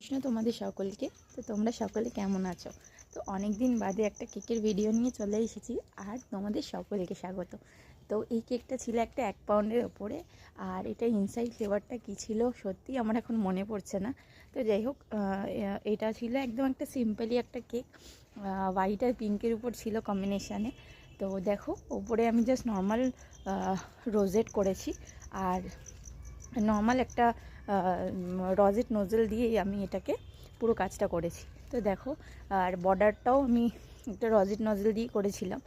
কৃষ্ণ তোমাদের সকলকে। তো তোমরা সকলে কেমন আছো? তো অনেক দিন বাদে একটা কেকের ভিডিও নিয়ে চলে এসেছি আর তোমাদের সকলকে স্বাগত। তো এই কেকটা ছিল একটা 1 পাউন্ডের ওপরে, আর এটা ইনসাইড ফ্লেভারটা কী ছিল সত্যি আমার এখন মনে পড়ছে না। তো যাই হোক, এটা ছিল একদম একটা সিম্পলি একটা কেক, হোয়াইট আর পিঙ্কের উপর ছিল কম্বিনেশানে। তো দেখো, ওপরে আমি জাস্ট নর্মাল রোজেট করেছি আর নর্মাল একটা রজেট নোজেল দিয়েই আমি এটাকে পুরো কাজটা করেছি। তো দেখো, আর বর্ডারটাও আমি একটা রজেট নজেল দিয়ে করেছিলাম,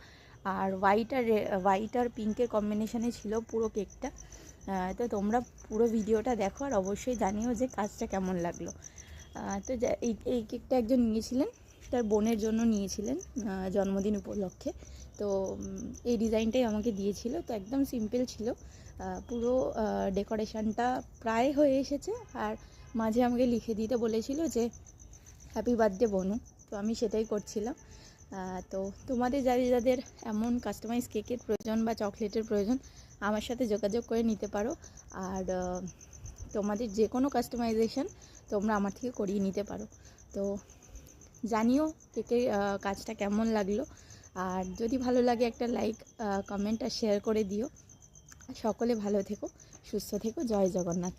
আর হোয়াইট আর পিঙ্কের কম্বিনেশানে ছিল পুরো কেকটা। তো তোমরা পুরো ভিডিওটা দেখো আর অবশ্যই জানিও যে কাজটা কেমন লাগলো। তো এই কেকটা একজন নিয়েছিলেন, তার বোনের জন্য নিয়েছিলেন জন্মদিন উপলক্ষে। তো এই ডিজাইনটাই আমাকে দিয়েছিল। তো একদম সিম্পল ছিল, পুরো ডেকোরেশনটা প্রায় হয়ে এসেছে। আর মাঝে আমাকে লিখে দিতে বলেছিল যে হ্যাপি বার্থডে বনু। তো আমি সেটাই করছিলাম। তো তোমাদের যাদের যাদের এমন কাস্টমাইজ কেকের প্রয়োজন বা চকলেটের প্রয়োজন, আমার সাথে যোগাযোগ করে নিতে পারো। আর তোমাদের যে কোনো কাস্টমাইজেশন তোমরা আমার থেকে করিয়ে নিতে পারো। তো জানিও কেকের কাজটা কেমন লাগলো, আর যদি ভালো লাগে একটা লাইক, কমেন্ট আর শেয়ার করে দিও। সকলে ভালো থেকো, সুস্থ থেকো। জয় জগন্নাথ।